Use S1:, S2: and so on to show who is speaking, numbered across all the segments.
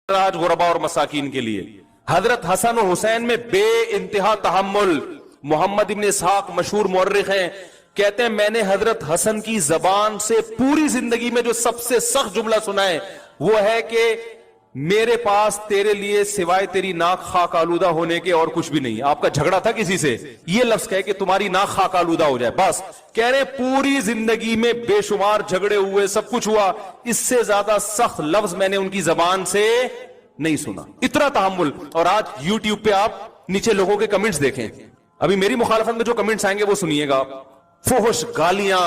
S1: राज गुरबा और मसाकीन के लिए। हजरत हसन और हुसैन में बे इंतहा तहम्मुल। मोहम्मद इब्न इसहाक मशहूर मुअर्रिख हैं, कहते हैं मैंने हजरत हसन की जबान से पूरी जिंदगी में जो सबसे सख्त जुमला सुना है वो है कि मेरे पास तेरे लिए सिवाय तेरी नाक खाक आलूदा होने के और कुछ भी नहीं। आपका झगड़ा था किसी से, ये लफ्ज कहे कि तुम्हारी नाक खाक आलूदा हो जाए, बस कह रहे पूरी जिंदगी में बेशुमार झगड़े हुए, सब कुछ हुआ, इससे ज्यादा सख्त लफ्ज मैंने उनकी जबान से नहीं सुना। इतना तहम्मुल। और आज यूट्यूब पे आप नीचे लोगों के कमेंट्स देखें, अभी मेरी मुखालफत में जो कमेंट्स आएंगे वो सुनिएगा। फुहश, गालियां,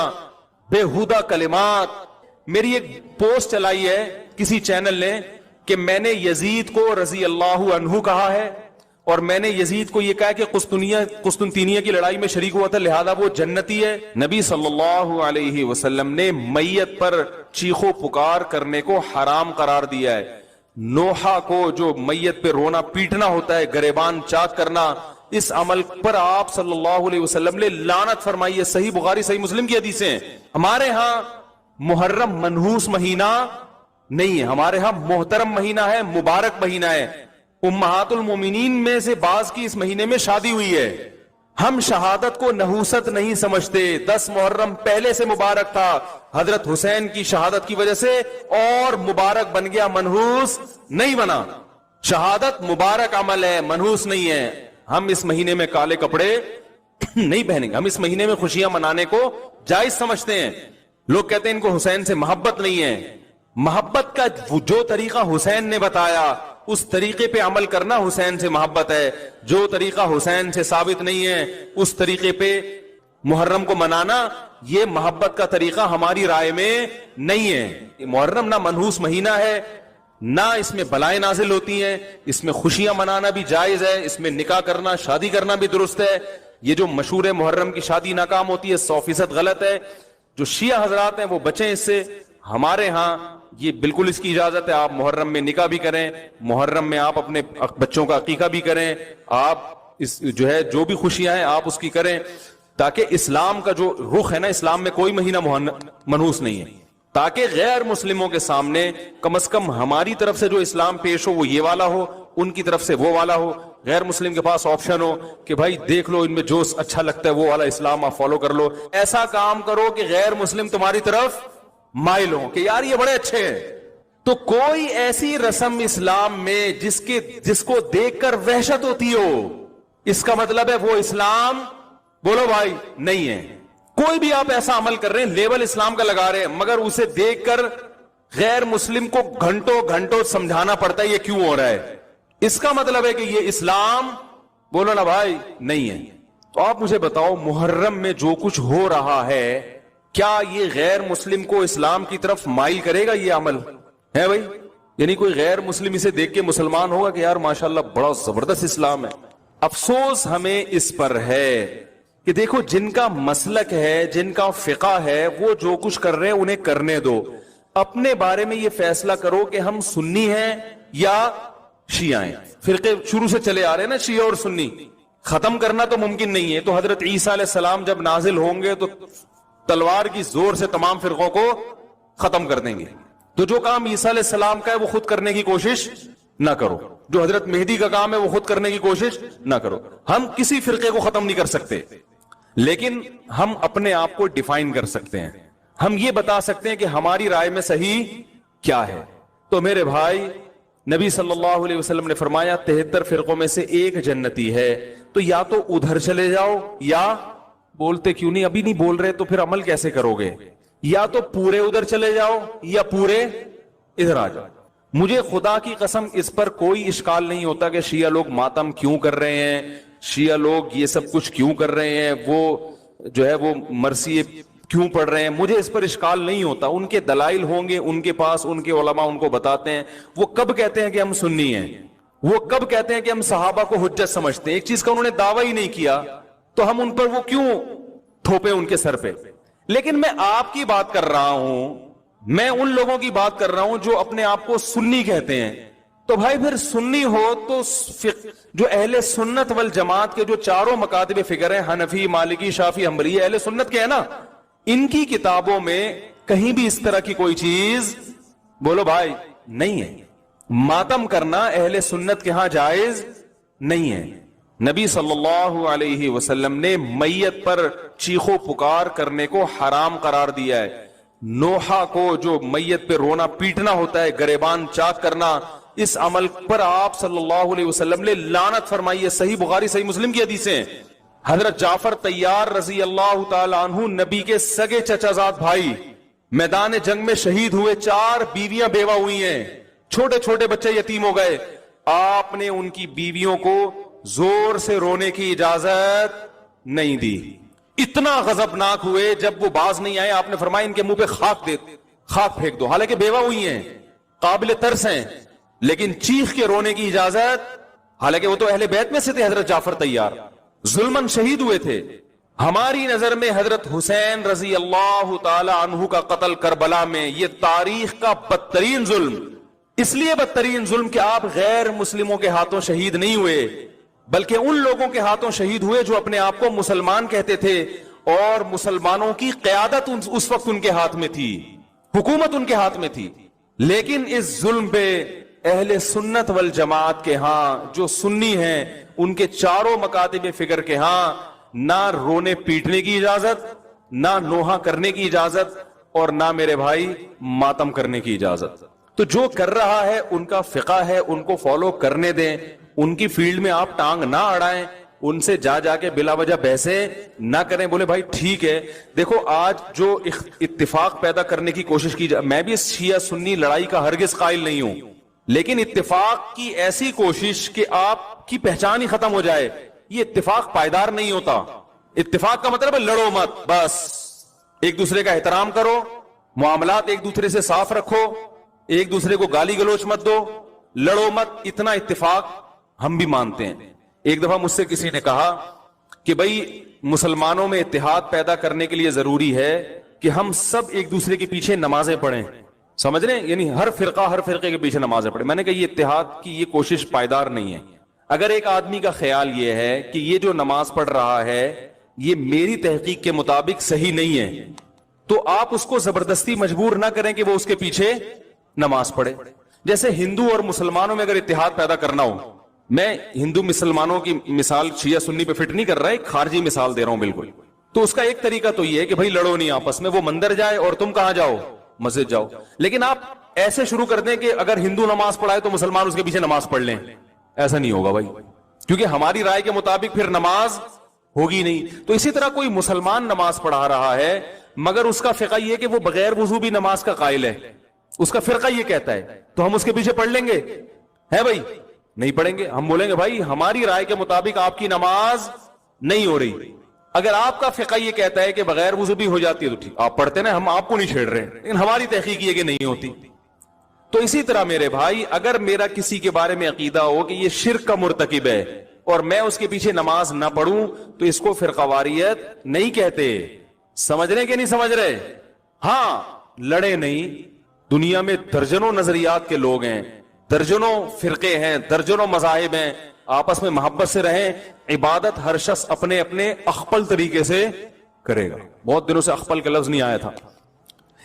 S1: बेहुदा कलिमात। मेरी एक पोस्ट चलाई है किसी चैनल ने कि मैंने यजीद को रजी अल्लाहु अन्हु कहा है और मैंने यजीद को यह कहा कि कुस्तुनतीनिया की लड़ाई में शरीक हुआ था, लिहाजा वो जन्नती है। नबी सल्लल्लाहु अलैहि वसल्लम ने मैयत पर चीखो पुकार करने को हराम करार दिया है। नोहा को जो मैयत पे रोना पीटना होता है, गरेबान चाक करना, इस अमल पर आप सल्लल्लाहु अलैहि वसल्लम ने लानत फरमाई है। सही बुखारी सही मुस्लिम की हदीसें हैं। हमारे यहां मुहर्रम मनहूस महीना नहीं है, हमारे यहां मोहतरम महीना है, मुबारक महीना है। उम्महातुल मोमिनीन में से बाज की इस महीने में शादी हुई है। हम शहादत को नहूसत नहीं समझते। 10 मुहर्रम पहले से मुबारक था, हजरत हुसैन की शहादत की वजह से और मुबारक बन गया, मनहूस नहीं बना। शहादत मुबारक अमल है, मनहूस नहीं है। हम इस महीने में काले कपड़े नहीं पहनेंगे, हम इस महीने में खुशियां मनाने को जायज समझते हैं। लोग कहते हैं इनको हुसैन से मोहब्बत नहीं है। मोहब्बत का जो तरीका हुसैन ने बताया उस तरीके पे अमल करना हुसैन से मोहब्बत है। जो तरीका हुसैन से साबित नहीं है उस तरीके पे मुहर्रम को मनाना, ये मोहब्बत का तरीका हमारी राय में नहीं है। मुहर्रम ना मनहूस महीना है, ना इसमें बलाएं नाजिल होती हैं, इसमें खुशियां मनाना भी जायज है, इसमें निकाह करना, शादी करना भी दुरुस्त है। ये जो मशहूर है मुहर्रम की शादी नाकाम होती है, 100% गलत है। जो शिया हजरात हैं वो बचें इससे। हमारे यहां ये बिल्कुल इसकी इजाजत है, आप मुहर्रम में निकाह भी करें, मुहर्रम में आप अपने बच्चों का अकीका भी करें, आप इस जो है जो भी खुशियां हैं आप उसकी करें, ताकि इस्लाम का जो रुख है ना, इस्लाम में कोई महीना मनहूस नहीं है, ताकि गैर मुस्लिमों के सामने कम से कम हमारी तरफ से जो इस्लाम पेश हो वो ये वाला हो, उनकी तरफ से वो वाला हो। गैर मुस्लिम के पास ऑप्शन हो कि भाई देख लो इनमें जो अच्छा लगता है वो वाला इस्लाम आप फॉलो कर लो। ऐसा काम करो कि गैर मुस्लिम तुम्हारी तरफ माइल हो कि यार ये बड़े अच्छे हैं। तो कोई ऐसी रस्म इस्लाम में जिसको देखकर वहशत होती हो, इसका मतलब है वो इस्लाम, बोलो भाई, नहीं है। कोई भी आप ऐसा अमल कर रहे हैं, लेवल इस्लाम का लगा रहे हैं, मगर उसे देखकर गैर मुस्लिम को घंटों घंटों समझाना पड़ता है ये क्यों हो रहा है, इसका मतलब है कि ये इस्लाम, बोलो ना भाई, नहीं है। तो आप मुझे बताओ, मुहर्रम में जो कुछ हो रहा है क्या ये गैर मुस्लिम को इस्लाम की तरफ माइल करेगा? ये अमल है भाई? यानी कोई गैर मुस्लिम इसे देख के मुसलमान होगा कि यार माशाल्लाह बड़ा जबरदस्त इस्लाम है। अफसोस हमें इस पर है कि देखो जिनका मसलक है, जिनका फिका है, वो जो कुछ कर रहे हैं उन्हें करने दो। अपने बारे में ये फैसला करो कि हम सुन्नी हैं या शिया हैं। फिरके शुरू से चले आ रहे हैं ना, शिया और सुन्नी, खत्म करना तो मुमकिन नहीं है। तो हजरत ईसा अलैहिस्सलाम जब नाजिल होंगे तो तलवार की जोर से तमाम फिरकों को खत्म कर देंगे। तो जो काम ईसा अलैहिस्सलाम का है वो खुद करने की कोशिश ना करो, जो हजरत मेहदी का काम है वो खुद करने की कोशिश ना करो। हम किसी फिरके को खत्म नहीं कर सकते, लेकिन हम अपने आप को डिफाइन कर सकते हैं। हम ये बता सकते हैं कि हमारी राय में सही क्या है। तो मेरे भाई, नबी सल्लल्लाहु अलैहि वसल्लम ने फरमाया 73 फिरकों में से एक जन्नती है। तो या तो उधर चले जाओ, या बोलते क्यों नहीं, अभी नहीं बोल रहे तो फिर अमल कैसे करोगे, या तो पूरे उधर चले जाओ या पूरे इधर आ जाओ। मुझे खुदा की कसम इस पर कोई इश्काल नहीं होता कि शिया लोग मातम क्यों कर रहे हैं, शिया लोग ये सब कुछ क्यों कर रहे हैं, वो जो है वो मरसी क्यों पढ़ रहे हैं, मुझे इस पर इश्काल नहीं होता। उनके दलाइल होंगे उनके पास, उनके उलमा उनको बताते हैं। वो कब कहते हैं कि हम सुन्नी हैं, वो कब कहते हैं कि हम सहाबा को हुज्जत समझते हैं। एक चीज का उन्होंने दावा ही नहीं किया तो हम उन पर वो क्यों थोपे उनके सर पे। लेकिन मैं आपकी बात कर रहा हूं, मैं उन लोगों की बात कर रहा हूं जो अपने आप को सुन्नी कहते हैं। तो भाई फिर सुन्नी हो तो जो अहले सुन्नत वल जमात के जो चारों मकातब फिक्र हैं, हनफी, मालिकी, शाफी, हम्बली, अहले सुन्नत के है ना, इनकी किताबों में कहीं भी इस तरह की कोई चीज, बोलो भाई, नहीं है। मातम करना अहले सुन्नत के यहां जायज नहीं है। नबी सल्लल्लाहु अलैहि वसल्लम ने मैयत पर चीखो पुकार करने को हराम करार दिया है। नोहा को जो मैयत पे रोना पीटना होता है, गरेबान चाक करना, इस अमल पर आप सल्लल्लाहु अलैहि वसल्लम ने लानत फरमाई है। सही बुखारी सही मुस्लिम की हदीसें। हजरत जाफर तैयार रजी अल्लाह ताला अन्हु नबी के सगे चचाजाद भाई मैदान जंग में शहीद हुए, 4 बीवियां बेवा हुई हैं, छोटे छोटे बच्चे यतीम हो गए। आपने उनकी बीवियों को जोर से रोने की इजाजत नहीं दी। इतना गजबनाक हुए, जब वो बाज नहीं आए आपने फरमाया इनके मुंह पे खाक फेंक दो। हालांकि बेवा हुई हैं, काबिल तरस हैं, लेकिन चीख के रोने की इजाजत, हालांकि वो तो अहले बैत में से थे। हजरत जाफर तैयार जुल्मन शहीद हुए थे। हमारी नजर में हजरत हुसैन रजी अल्लाह ताला अन्हु का कत्ल करबला में यह तारीख का बदतरीन जुल्म, इसलिए बदतरीन जुल्म कि आप गैर मुस्लिमों के हाथों शहीद नहीं हुए, बल्कि उन लोगों के हाथों शहीद हुए जो अपने आप को मुसलमान कहते थे, और मुसलमानों की क़यादत उस वक्त उनके हाथ में थी, हुकूमत उनके हाथ में थी। लेकिन इस जुल्म पे अहले सुन्नत वल जमात के यहां जो सुन्नी हैं, उनके चारों मकातिब फिक्र के यहां ना रोने पीटने की इजाजत, ना नोहा करने की इजाजत, और ना मेरे भाई मातम करने की इजाजत। तो जो कर रहा है उनका फिका है, उनको फॉलो करने दें, उनकी फील्ड में आप टांग ना अड़ाएं, उनसे जा जाके बिला वजह बहसे ना करें। बोले भाई ठीक है, देखो आज जो इत्तिफाक पैदा करने की कोशिश की जाए, मैं भी शिया सुन्नी लड़ाई का हरगिज कायल नहीं हूं, लेकिन इत्तिफाक की ऐसी कोशिश कि आपकी पहचान ही खत्म हो जाए, ये इत्तिफाक पायदार नहीं होता। इत्तिफाक का मतलब है लड़ो मत, बस एक दूसरे का एहतराम करो, मामलात एक दूसरे से साफ रखो, एक दूसरे को गाली गलोच मत दो, लड़ो मत, इतना इत्तिफाक हम भी मानते हैं। एक दफा मुझसे किसी ने कहा कि भाई मुसलमानों में इत्तिहाद पैदा करने के लिए जरूरी है कि हम सब एक दूसरे के पीछे नमाजें पढ़ें, समझ रहे हैं, यानी हर फिरके के पीछे नमाजें पढ़े। मैंने कहा ये इत्तिहाद की ये कोशिश पायदार नहीं है। अगर एक आदमी का ख्याल ये है कि ये जो नमाज पढ़ रहा है ये मेरी तहकीक के मुताबिक सही नहीं है, तो आप उसको जबरदस्ती मजबूर ना करें कि वो उसके पीछे नमाज पढ़े। जैसे हिंदू और मुसलमानों में अगर इत्तिहाद पैदा करना हो, मैं हिंदू मुसलमानों की मिसाल शिया सुन्नी पे फिट नहीं कर रहा है, खारजी मिसाल दे रहा हूं बिल्कुल। तो उसका एक तरीका तो ये है कि भाई लड़ो नहीं आपस में, वो मंदिर जाए और तुम कहां जाओ, मस्जिद जाओ। लेकिन आप ऐसे शुरू कर दें कि अगर हिंदू नमाज पढ़ाए तो मुसलमान उसके पीछे नमाज पढ़ लें, ऐसा नहीं होगा भाई, क्योंकि हमारी राय के मुताबिक फिर नमाज होगी नहीं। तो इसी तरह कोई मुसलमान नमाज पढ़ा रहा है मगर उसका फिका ये कि वो बगैर वजू भी नमाज का कायल है, उसका फिरका ये कहता है, तो हम उसके पीछे पढ़ लेंगे? है भाई, नहीं पढ़ेंगे। हम बोलेंगे भाई हमारी राय के मुताबिक आपकी नमाज नहीं हो रही। अगर आपका फिका ये कहता है कि बगैर वजू भी हो जाती है तो ठीक, आप पढ़ते ना, हम आपको नहीं छेड़ रहे, लेकिन हमारी तहकीक ये कि नहीं होती। तो इसी तरह मेरे भाई, अगर मेरा किसी के बारे में अकीदा हो कि ये शिर्क का मुर्तकिब है और मैं उसके पीछे नमाज ना पढ़ूं, तो इसको फिरकावारियत नहीं कहते। समझ रहे कि नहीं समझ रहे? हाँ, लड़े नहीं। दुनिया में दर्जनों नजरियात के लोग हैं, दर्जनों फिरके हैं, दर्जनों मजाहिब हैं, आपस में मोहब्बत से रहें। इबादत हर शख्स अपने अपने अख्पल तरीके से करेगा। बहुत दिनों से अख्पल का लफ्ज नहीं आया था।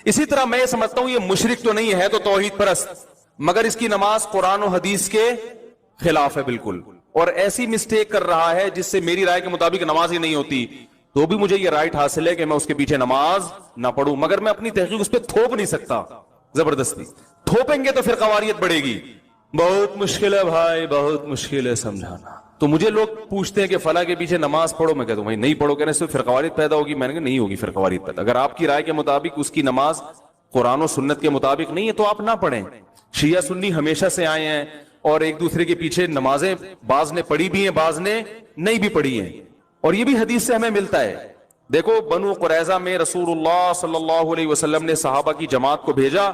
S1: इसी तरह मैं समझता हूं ये मुशरिक तो नहीं है तो तौहीद परस्त, मगर इसकी नमाज कुरान और हदीस के खिलाफ है बिल्कुल, और ऐसी मिस्टेक कर रहा है जिससे मेरी राय के मुताबिक नमाज ही नहीं होती, तो भी मुझे ये राइट हासिल है कि मैं उसके पीछे नमाज ना पढ़ूं, मगर मैं अपनी तहकीक उस पर थोप नहीं सकता जबरदस्ती। थोपेंगे तो फिर कवारियत बढ़ेगी। बहुत मुश्किल है भाई, बहुत मुश्किल है समझाना। तो मुझे लोग पूछते हैं कि फला के पीछे नमाज पढ़ो, मैं कहता हूं भाई नहीं पढ़ो, कहने से फिरकवारियत पैदा होगी। मैंने कहा नहीं होगी फिरकवारियत पैदा। अगर आपकी राय के मुताबिक उसकी नमाज कुरान और सुन्नत के मुताबिक नहीं है तो आप ना पढ़ें। शिया सुन्नी हमेशा से आए हैं और एक दूसरे के पीछे नमाजें बाज ने पढ़ी भी हैं, बाज ने नहीं भी पढ़ी हैं, और ये भी हदीस से हमें मिलता है। देखो, बनु कुरैजा में रसूलुल्लाह सल्लल्लाहु अलैहि वसल्लम ने सहाबा की जमात को भेजा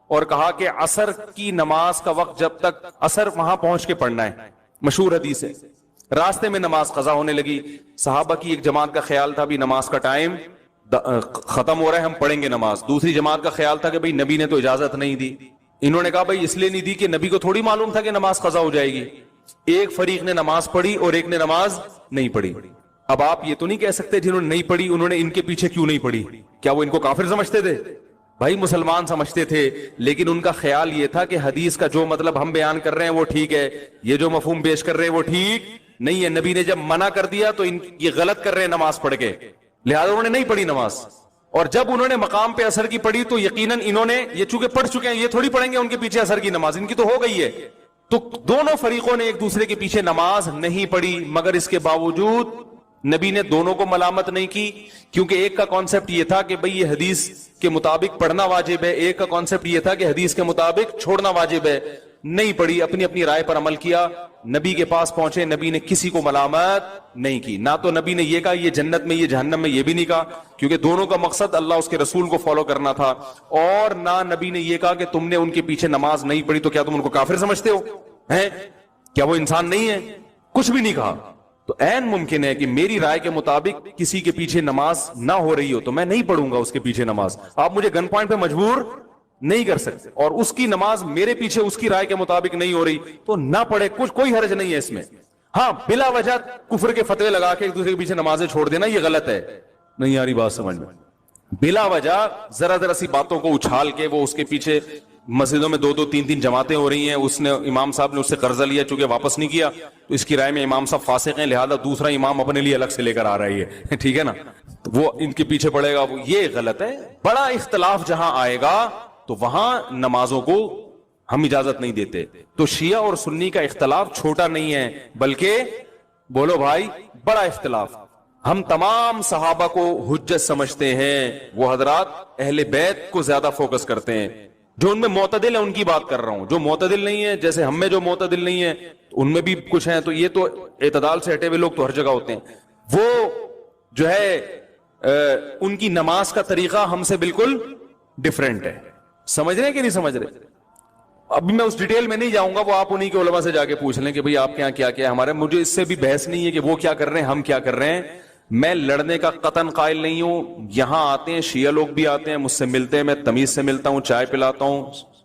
S1: और कहा कि असर की नमाज का वक्त जब तक असर वहां पहुंच के पढ़ना है, मशहूर हदीस है। रास्ते में नमाज कज़ा होने लगी। सहाबा की एक जमात का ख्याल था भी नमाज का टाइम खत्म हो रहा है, हम पढ़ेंगे नमाज। दूसरी जमात का ख्याल था कि भाई नबी ने तो इजाजत नहीं दी। इन्होंने कहा भाई इसलिए नहीं दी कि नबी को थोड़ी मालूम था कि नमाज कज़ा हो जाएगी। एक फरीक ने नमाज पढ़ी और एक ने नमाज नहीं पढ़ी। अब आप ये तो नहीं कह सकते जिन्होंने नहीं पढ़ी उन्होंने इनके पीछे क्यों नहीं पढ़ी, क्या वो इनको काफिर समझते थे? भाई मुसलमान समझते थे, लेकिन उनका ख्याल ये था कि हदीस का जो मतलब हम बयान कर रहे हैं वो ठीक है, ये जो मफहूम पेश कर रहे हैं वो ठीक नहीं है। नबी ने जब मना कर दिया तो ये गलत कर रहे हैं नमाज पढ़ के, लिहाजा उन्होंने नहीं पढ़ी नमाज। और जब उन्होंने मकाम पे असर की पढ़ी तो यकीनन इन्होंने, ये चूंकि पढ़ चुके हैं, ये थोड़ी पढ़ेंगे उनके पीछे असर की नमाज, इनकी तो हो गई है। तो दोनों फरीकों ने एक दूसरे के पीछे नमाज नहीं पढ़ी, मगर इसके बावजूद नबी ने दोनों को मलामत नहीं की, क्योंकि एक का कॉन्सेप्ट यह था कि भाई ये हदीस के मुताबिक पढ़ना वाजिब है, एक का कॉन्सेप्ट यह था कि हदीस के मुताबिक छोड़ना वाजिब है। नहीं पढ़ी, अपनी अपनी राय पर अमल किया, नबी के पास पहुंचे, नबी ने किसी को मलामत नहीं की। ना तो नबी ने यह कहा ये जन्नत में ये जहन्नम में, ये भी नहीं कहा, क्योंकि दोनों का मकसद अल्लाह उसके रसूल को फॉलो करना था। और ना नबी ने यह कहा कि तुमने उनके पीछे नमाज नहीं पढ़ी तो क्या तुम उनको काफिर समझते हो, हैं क्या वो इंसान नहीं है, कुछ भी नहीं कहा। तो ऐन मुमकिन है कि मेरी राय के मुताबिक किसी के पीछे नमाज ना हो रही हो तो मैं नहीं पढ़ूंगा उसके पीछे नमाज, आप मुझे गन पॉइंट पे मजबूर नहीं कर सकते। और उसकी नमाज मेरे पीछे उसकी राय के मुताबिक नहीं हो रही तो ना पढ़े, कुछ कोई हर्ज नहीं है इसमें। हाँ, बिला वजह कुफर के फतवे लगा के एक दूसरे के पीछे नमाजें छोड़ देना ये गलत है। नहीं आ रही बात समझ में? बिला वजह जरा जरा सी बातों को उछाल के वो उसके पीछे, मस्जिदों में 2-2 3-3 जमातें हो रही हैं, उसने इमाम साहब ने उससे कर्जा लिया, चूंकि वापस नहीं किया तो इसकी राय में इमाम साहब फासिक हैं, लिहाजा दूसरा इमाम अपने लिए अलग से लेकर आ रही है, ठीक है ना, तो वो इनके पीछे पड़ेगा, वो ये गलत है। बड़ा इख्तलाफ जहां आएगा तो वहां नमाजों को हम इजाजत नहीं देते। तो शिया और सुन्नी का इख्तलाफ छोटा नहीं है, बल्कि बोलो भाई बड़ा इख्तलाफ। हम तमाम सहाबा को हुज्जत समझते हैं, वो हजरात अहले बैत को ज्यादा फोकस करते हैं। जो उनमें मोतदिल है उनकी बात कर रहा हूं, जो मोतदिल नहीं है, जैसे हम में जो मोतदिल नहीं है तो उनमें भी कुछ है, तो ये तो एतदाल से हटे हुए लोग तो हर जगह होते हैं। वो जो है उनकी नमाज का तरीका हमसे बिल्कुल डिफरेंट है। समझ रहे हैं कि नहीं समझ रहे? अभी मैं उस डिटेल में नहीं जाऊंगा, वो आप उन्हीं के उलमा से जाके पूछ लें कि भाई आपके यहाँ क्या क्या है। हमारे, मुझे इससे भी बहस नहीं है कि वो क्या कर रहे हैं हम क्या कर रहे हैं। मैं लड़ने का कतन कायल नहीं हूं। यहां आते हैं शिया लोग भी आते हैं, मुझसे मिलते हैं, मैं तमीज से मिलता हूं, चाय पिलाता हूं,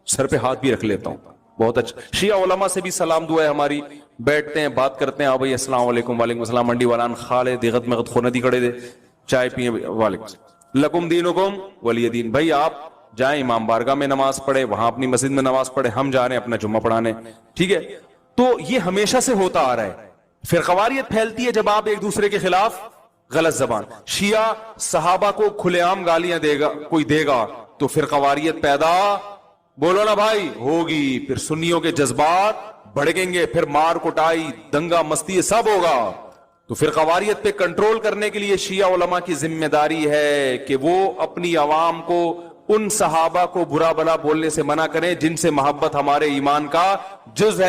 S1: सर पे हाथ भी रख लेता हूं, बहुत अच्छा। शिया उलमा से भी सलाम दुआ है हमारी, बैठते हैं, बात करते हैं, हाँ भाई अस्सलाम वालेकुम, वालेकुम अस्सलाम, मंडी वालान खाले दिगत में खोनदी खड़े दे, चाय पिए, वालेकुम लकुम दीनुकुम वलिय दीन। भाई आप जाएं इमाम बारगाह में नमाज पढ़े, वहां अपनी मस्जिद में नमाज पढ़े, हम जा रहे हैं अपना जुम्मा पढ़ाने, ठीक है। तो ये हमेशा से होता आ रहा है। फिर खवारियत फैलती है जब आप एक दूसरे के खिलाफ गलत जबान, शिया सहाबा को खुलेआम गालियां देगा, कोई देगा तो फिर खवारियत पैदा, बोलो ना भाई, होगी। फिर सुन्नियों के जज्बात भड़केंगे, फिर मार कुटाई, दंगा मस्ती सब होगा। तो फिर खवारियत पे कंट्रोल करने के लिए शिया उलमा की जिम्मेदारी है कि वो अपनी आवाम को उन सहाबा को बुरा भला बोलने से मना करें जिनसे मोहब्बत हमारे ईमान का जुज है।